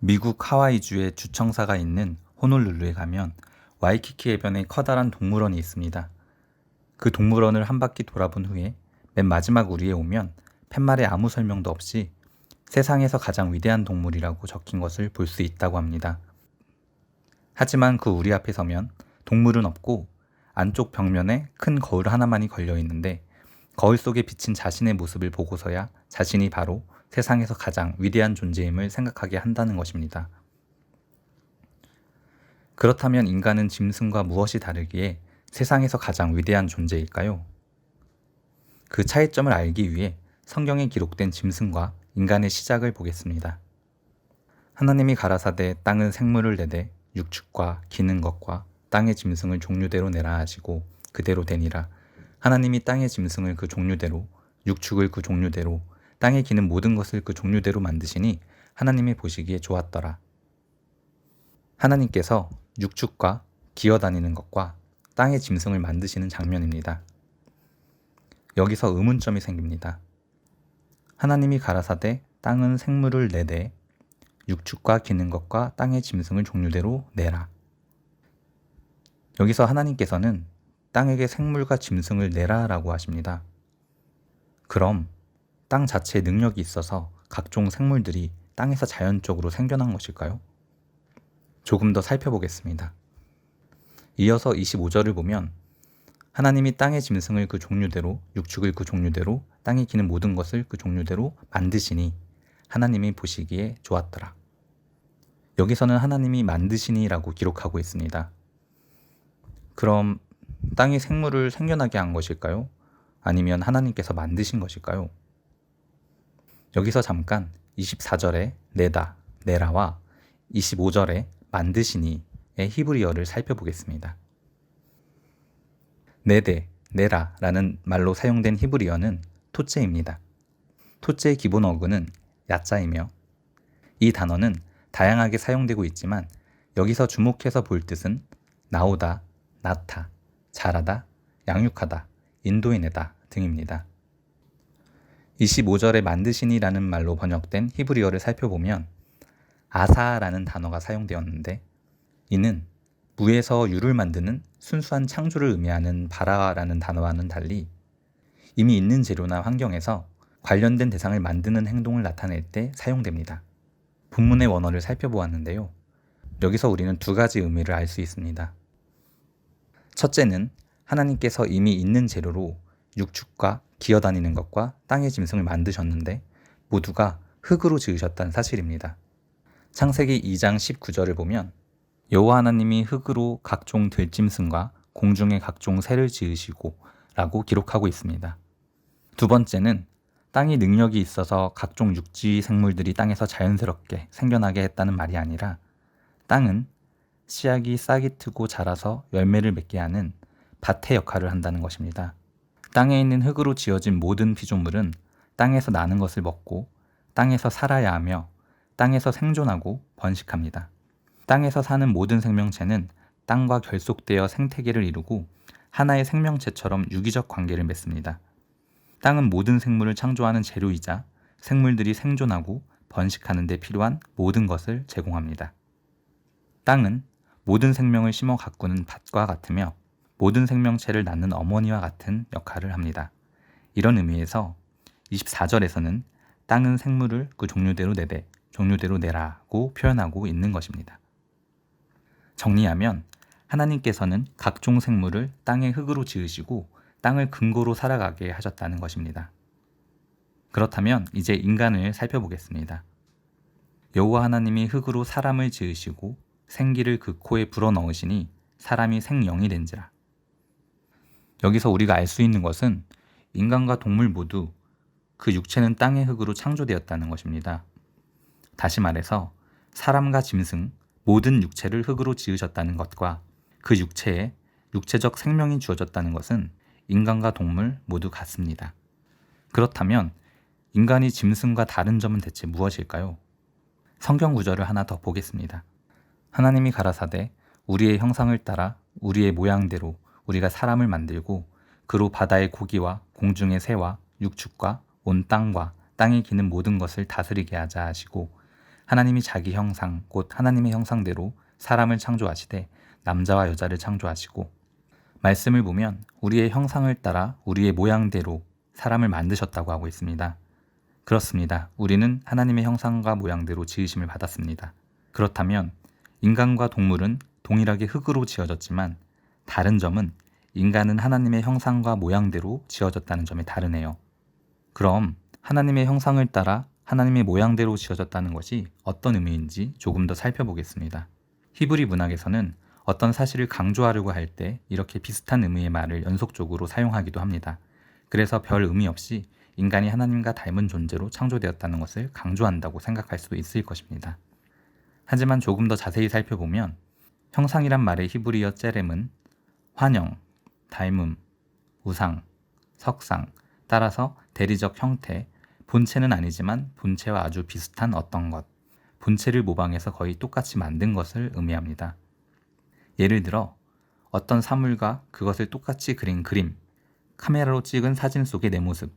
미국 하와이주의 주청사가 있는 호놀룰루에 가면 와이키키 해변에 커다란 동물원이 있습니다. 그 동물원을 한 바퀴 돌아본 후에 맨 마지막 우리에 오면 팻말에 아무 설명도 없이 세상에서 가장 위대한 동물이라고 적힌 것을 볼 수 있다고 합니다. 하지만 그 우리 앞에 서면 동물은 없고 안쪽 벽면에 큰 거울 하나만이 걸려 있는데 거울 속에 비친 자신의 모습을 보고서야 자신이 바로 세상에서 가장 위대한 존재임을 생각하게 한다는 것입니다. 그렇다면 인간은 짐승과 무엇이 다르기에 세상에서 가장 위대한 존재일까요? 그 차이점을 알기 위해 성경에 기록된 짐승과 인간의 시작을 보겠습니다. 하나님이 가라사대 땅은 생물을 내되 육축과 기는 것과 땅의 짐승을 종류대로 내라 하시고 그대로 되니라. 하나님이 땅의 짐승을 그 종류대로 육축을 그 종류대로 땅에 기는 모든 것을 그 종류대로 만드시니 하나님이 보시기에 좋았더라. 하나님께서 육축과 기어다니는 것과 땅의 짐승을 만드시는 장면입니다. 여기서 의문점이 생깁니다. 하나님이 가라사대 땅은 생물을 내되 육축과 기는 것과 땅의 짐승을 종류대로 내라. 여기서 하나님께서는 땅에게 생물과 짐승을 내라 라고 하십니다. 그럼 땅 자체에 능력이 있어서 각종 생물들이 땅에서 자연적으로 생겨난 것일까요? 조금 더 살펴보겠습니다. 이어서 25절을 보면 하나님이 땅의 짐승을 그 종류대로 육축을 그 종류대로 땅에 기는 모든 것을 그 종류대로 만드시니 하나님이 보시기에 좋았더라. 여기서는 하나님이 만드시니 라고 기록하고 있습니다. 그럼 땅이 생물을 생겨나게 한 것일까요? 아니면 하나님께서 만드신 것일까요? 여기서 잠깐 24절에 내다, 내라와 25절에 만드시니의 히브리어를 살펴보겠습니다. 내대, 내라라는 말로 사용된 히브리어는 토제입니다. 토제의 기본 어근은 야자이며 이 단어는 다양하게 사용되고 있지만 여기서 주목해서 볼 뜻은 나오다, 낳다, 자라다, 양육하다, 인도해내다 등입니다. 25절에 만드시니라는 말로 번역된 히브리어를 살펴보면 아사라는 단어가 사용되었는데 이는 무에서 유를 만드는 순수한 창조를 의미하는 바라라는 단어와는 달리 이미 있는 재료나 환경에서 관련된 대상을 만드는 행동을 나타낼 때 사용됩니다. 본문의 원어를 살펴보았는데요. 여기서 우리는 두 가지 의미를 알 수 있습니다. 첫째는 하나님께서 이미 있는 재료로 육축과 기어다니는 것과 땅의 짐승을 만드셨는데 모두가 흙으로 지으셨다는 사실입니다. 창세기 2장 19절을 보면 여호와 하나님이 흙으로 각종 들짐승과 공중의 각종 새를 지으시고 라고 기록하고 있습니다. 두 번째는 땅이 능력이 있어서 각종 육지 생물들이 땅에서 자연스럽게 생겨나게 했다는 말이 아니라 땅은 씨앗이 싹이 트고 자라서 열매를 맺게 하는 밭의 역할을 한다는 것입니다. 땅에 있는 흙으로 지어진 모든 피조물은 땅에서 나는 것을 먹고 땅에서 살아야 하며 땅에서 생존하고 번식합니다. 땅에서 사는 모든 생명체는 땅과 결속되어 생태계를 이루고 하나의 생명체처럼 유기적 관계를 맺습니다. 땅은 모든 생물을 창조하는 재료이자 생물들이 생존하고 번식하는 데 필요한 모든 것을 제공합니다. 땅은 모든 생명을 심어 가꾸는 밭과 같으며 모든 생명체를 낳는 어머니와 같은 역할을 합니다. 이런 의미에서 24절에서는 땅은 생물을 그 종류대로 내되 종류대로 내라고 표현하고 있는 것입니다. 정리하면 하나님께서는 각종 생물을 땅의 흙으로 지으시고 땅을 근거로 살아가게 하셨다는 것입니다. 그렇다면 이제 인간을 살펴보겠습니다. 여호와 하나님이 흙으로 사람을 지으시고 생기를 그 코에 불어넣으시니 사람이 생영이 된지라. 여기서 우리가 알 수 있는 것은 인간과 동물 모두 그 육체는 땅의 흙으로 창조되었다는 것입니다. 다시 말해서 사람과 짐승 모든 육체를 흙으로 지으셨다는 것과 그 육체에 육체적 생명이 주어졌다는 것은 인간과 동물 모두 같습니다. 그렇다면 인간이 짐승과 다른 점은 대체 무엇일까요? 성경 구절을 하나 더 보겠습니다. 하나님이 가라사대 우리의 형상을 따라 우리의 모양대로 우리가 사람을 만들고 그로 바다의 고기와 공중의 새와 육축과 온 땅과 땅에 기는 모든 것을 다스리게 하자 하시고 하나님이 자기 형상, 곧 하나님의 형상대로 사람을 창조하시되 남자와 여자를 창조하시고, 말씀을 보면 우리의 형상을 따라 우리의 모양대로 사람을 만드셨다고 하고 있습니다. 그렇습니다. 우리는 하나님의 형상과 모양대로 지으심을 받았습니다. 그렇다면 인간과 동물은 동일하게 흙으로 지어졌지만 다른 점은 인간은 하나님의 형상과 모양대로 지어졌다는 점이 다르네요. 그럼 하나님의 형상을 따라 하나님의 모양대로 지어졌다는 것이 어떤 의미인지 조금 더 살펴보겠습니다. 히브리 문학에서는 어떤 사실을 강조하려고 할 때 이렇게 비슷한 의미의 말을 연속적으로 사용하기도 합니다. 그래서 별 의미 없이 인간이 하나님과 닮은 존재로 창조되었다는 것을 강조한다고 생각할 수도 있을 것입니다. 하지만 조금 더 자세히 살펴보면 형상이란 말의 히브리어 째렘은 환영, 닮음, 우상, 석상, 따라서 대리적 형태, 본체는 아니지만 본체와 아주 비슷한 어떤 것, 본체를 모방해서 거의 똑같이 만든 것을 의미합니다. 예를 들어 어떤 사물과 그것을 똑같이 그린 그림, 카메라로 찍은 사진 속의 내 모습.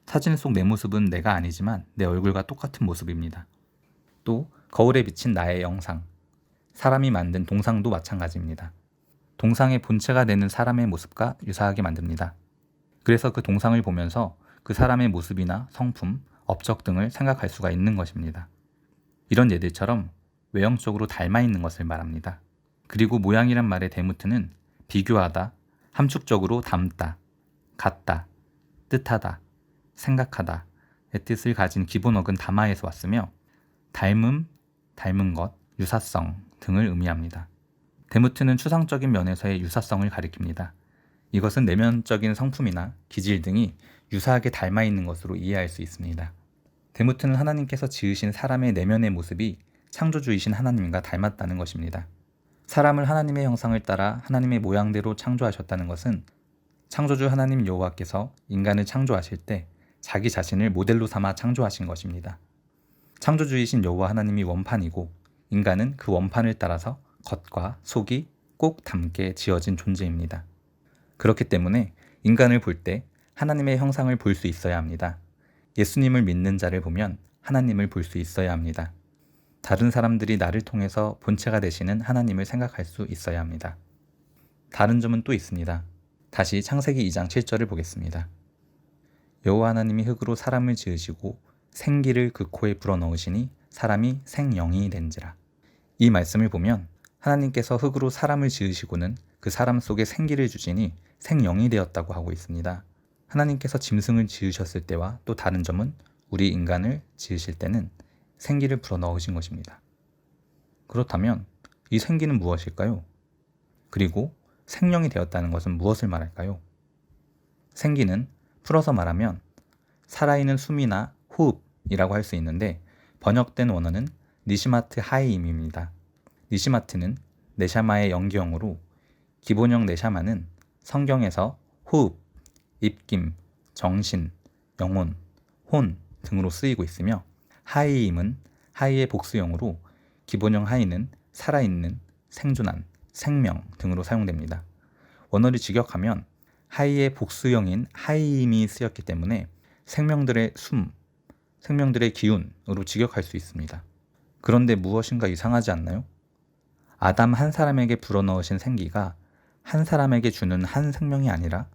사진 속 내 모습은 내가 아니지만 내 얼굴과 똑같은 모습입니다. 또 거울에 비친 나의 영상, 사람이 만든 동상도 마찬가지입니다. 동상의 본체가 되는 사람의 모습과 유사하게 만듭니다. 그래서 그 동상을 보면서 그 사람의 모습이나 성품, 업적 등을 생각할 수가 있는 것입니다. 이런 예들처럼 외형적으로 닮아 있는 것을 말합니다. 그리고 모양이란 말의 데무트는 비교하다, 함축적으로 닮다, 같다, 뜻하다, 생각하다의 뜻을 가진 기본어근 다마에서 왔으며 닮음, 닮은 것, 유사성 등을 의미합니다. 데무트는 추상적인 면에서의 유사성을 가리킵니다. 이것은 내면적인 성품이나 기질 등이 유사하게 닮아 있는 것으로 이해할 수 있습니다. 데무트는 하나님께서 지으신 사람의 내면의 모습이 창조주이신 하나님과 닮았다는 것입니다. 사람을 하나님의 형상을 따라 하나님의 모양대로 창조하셨다는 것은 창조주 하나님 여호와께서 인간을 창조하실 때 자기 자신을 모델로 삼아 창조하신 것입니다. 창조주이신 여호와 하나님이 원판이고 인간은 그 원판을 따라서 겉과 속이 꼭 닮게 지어진 존재입니다. 그렇기 때문에 인간을 볼 때 하나님의 형상을 볼 수 있어야 합니다. 예수님을 믿는 자를 보면 하나님을 볼 수 있어야 합니다. 다른 사람들이 나를 통해서 본체가 되시는 하나님을 생각할 수 있어야 합니다. 다른 점은 또 있습니다. 다시 창세기 2장 7절을 보겠습니다. 여호와 하나님이 흙으로 사람을 지으시고 생기를 그 코에 불어넣으시니 사람이 생영이 된지라. 이 말씀을 보면 하나님께서 흙으로 사람을 지으시고는 그 사람 속에 생기를 주시니 생영이 되었다고 하고 있습니다. 하나님께서 짐승을 지으셨을 때와 또 다른 점은 우리 인간을 지으실 때는 생기를 불어넣으신 것입니다. 그렇다면 이 생기는 무엇일까요? 그리고 생명이 되었다는 것은 무엇을 말할까요? 생기는 풀어서 말하면 살아있는 숨이나 호흡이라고 할 수 있는데 번역된 원어는 니시마트 하이임입니다. 니시마트는 네샤마의 연기형으로 기본형 네샤마는 성경에서 호흡, 입김, 정신, 영혼, 혼 등으로 쓰이고 있으며 하이임은 하이의 복수형으로 기본형 하이는 살아있는, 생존한, 생명 등으로 사용됩니다. 원어를 직역하면 하이의 복수형인 하이임이 쓰였기 때문에 생명들의 숨, 생명들의 기운으로 직역할 수 있습니다. 그런데 무엇인가 이상하지 않나요? 아담 한 사람에게 불어넣으신 생기가 한 사람에게 주는 한 생명이 아니라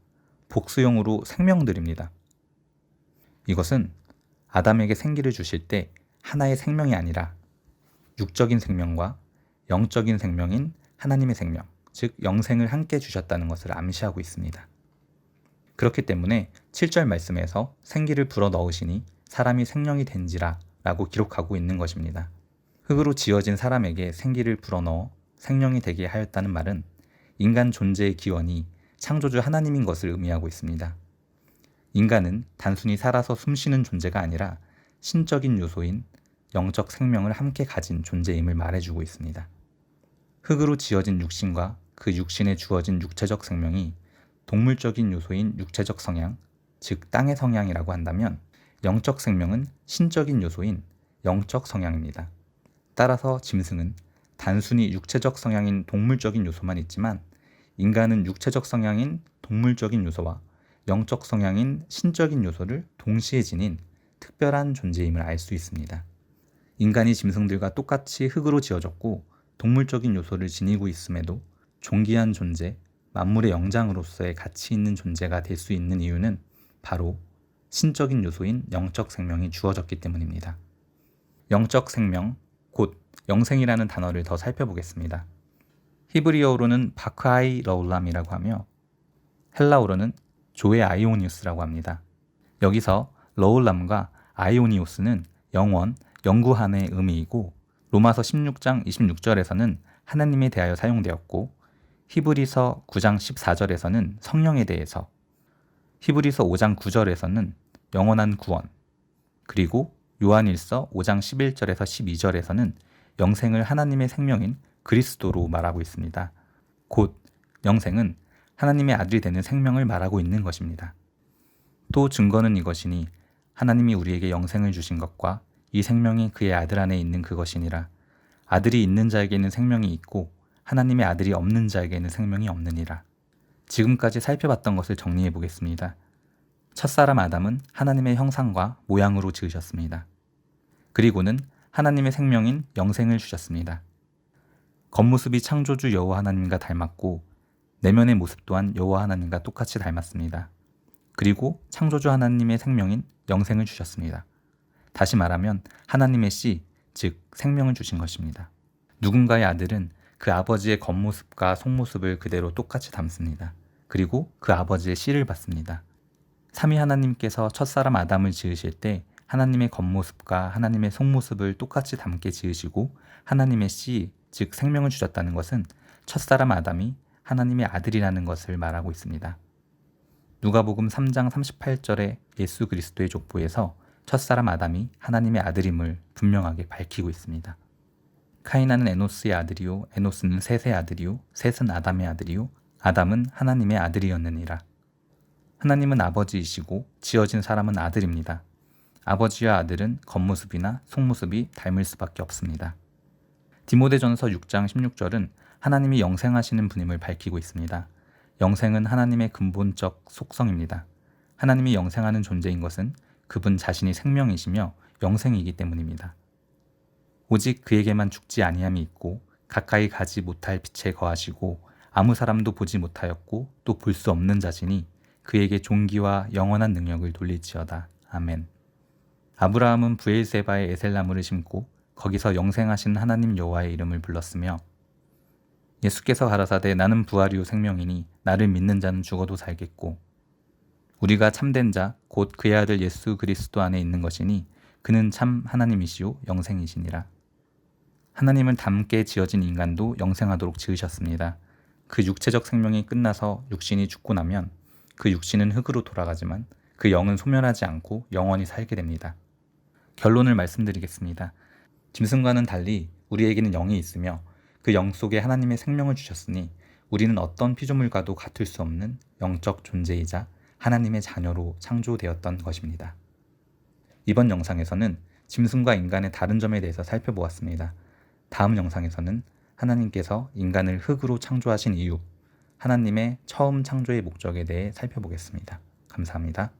복수형으로 생명들입니다. 이것은 아담에게 생기를 주실 때 하나의 생명이 아니라 육적인 생명과 영적인 생명인 하나님의 생명, 즉 영생을 함께 주셨다는 것을 암시하고 있습니다. 그렇기 때문에 7절 말씀에서 생기를 불어넣으시니 사람이 생명이 된지라 라고 기록하고 있는 것입니다. 흙으로 지어진 사람에게 생기를 불어넣어 생명이 되게 하였다는 말은 인간 존재의 기원이 창조주 하나님인 것을 의미하고 있습니다. 인간은 단순히 살아서 숨쉬는 존재가 아니라 신적인 요소인 영적 생명을 함께 가진 존재임을 말해주고 있습니다. 흙으로 지어진 육신과 그 육신에 주어진 육체적 생명이 동물적인 요소인 육체적 성향, 즉 땅의 성향이라고 한다면 영적 생명은 신적인 요소인 영적 성향입니다. 따라서 짐승은 단순히 육체적 성향인 동물적인 요소만 있지만 인간은 육체적 성향인 동물적인 요소와 영적 성향인 신적인 요소를 동시에 지닌 특별한 존재임을 알 수 있습니다. 인간이 짐승들과 똑같이 흙으로 지어졌고 동물적인 요소를 지니고 있음에도 존귀한 존재, 만물의 영장으로서의 가치 있는 존재가 될 수 있는 이유는 바로 신적인 요소인 영적 생명이 주어졌기 때문입니다. 영적 생명, 곧 영생이라는 단어를 더 살펴보겠습니다. 히브리어로는 바크아이 러울람이라고 하며 헬라어로는 조에 아이오니우스라고 합니다. 여기서 러울람과 아이오니우스는 영원, 영구한의 의미이고 로마서 16장 26절에서는 하나님에 대하여 사용되었고 히브리서 9장 14절에서는 성령에 대해서, 히브리서 5장 9절에서는 영원한 구원, 그리고 요한일서 5장 11절에서 12절에서는 영생을 하나님의 생명인 그리스도로 말하고 있습니다. 곧 영생은 하나님의 아들이 되는 생명을 말하고 있는 것입니다. 또 증거는 이것이니 하나님이 우리에게 영생을 주신 것과 이 생명이 그의 아들 안에 있는 그것이니라. 아들이 있는 자에게는 생명이 있고 하나님의 아들이 없는 자에게는 생명이 없느니라. 지금까지 살펴봤던 것을 정리해 보겠습니다. 첫사람 아담은 하나님의 형상과 모양으로 지으셨습니다. 그리고는 하나님의 생명인 영생을 주셨습니다. 겉모습이 창조주 여호와 하나님과 닮았고 내면의 모습 또한 여호와 하나님과 똑같이 닮았습니다. 그리고 창조주 하나님의 생명인 영생을 주셨습니다. 다시 말하면 하나님의 씨, 즉 생명을 주신 것입니다. 누군가의 아들은 그 아버지의 겉모습과 속모습을 그대로 똑같이 담습니다. 그리고 그 아버지의 씨를 받습니다. 삼위 하나님께서 첫사람 아담을 지으실 때 하나님의 겉모습과 하나님의 속모습을 똑같이 담게 지으시고 하나님의 씨, 즉 생명을 주셨다는 것은 첫사람 아담이 하나님의 아들이라는 것을 말하고 있습니다. 누가복음 3장 38절의 예수 그리스도의 족보에서 첫사람 아담이 하나님의 아들임을 분명하게 밝히고 있습니다. 카이나는 에노스의 아들이요 에노스는 셋의 아들이요 셋은 아담의 아들이요 아담은 하나님의 아들이었느니라. 하나님은 아버지이시고 지어진 사람은 아들입니다. 아버지와 아들은 겉모습이나 속모습이 닮을 수밖에 없습니다. 디모데전서 6장 16절은 하나님이 영생하시는 분임을 밝히고 있습니다. 영생은 하나님의 근본적 속성입니다. 하나님이 영생하는 존재인 것은 그분 자신이 생명이시며 영생이기 때문입니다. 오직 그에게만 죽지 아니함이 있고 가까이 가지 못할 빛에 거하시고 아무 사람도 보지 못하였고 또 볼 수 없는 자시니 그에게 존귀와 영원한 능력을 돌릴지어다. 아멘. 아브라함은 브엘세바에 에셀나무를 심고 거기서 영생하신 하나님 여호와의 이름을 불렀으며 예수께서 가라사대 나는 부활이요 생명이니 나를 믿는 자는 죽어도 살겠고 우리가 참된 자 곧 그의 아들 예수 그리스도 안에 있는 것이니 그는 참 하나님이시요 영생이시니라. 하나님은 닮게 지어진 인간도 영생하도록 지으셨습니다. 그 육체적 생명이 끝나서 육신이 죽고 나면 그 육신은 흙으로 돌아가지만 그 영은 소멸하지 않고 영원히 살게 됩니다. 결론을 말씀드리겠습니다. 짐승과는 달리 우리에게는 영이 있으며 그 영 속에 하나님의 생명을 주셨으니 우리는 어떤 피조물과도 같을 수 없는 영적 존재이자 하나님의 자녀로 창조되었던 것입니다. 이번 영상에서는 짐승과 인간의 다른 점에 대해서 살펴보았습니다. 다음 영상에서는 하나님께서 인간을 흙으로 창조하신 이유, 하나님의 처음 창조의 목적에 대해 살펴보겠습니다. 감사합니다.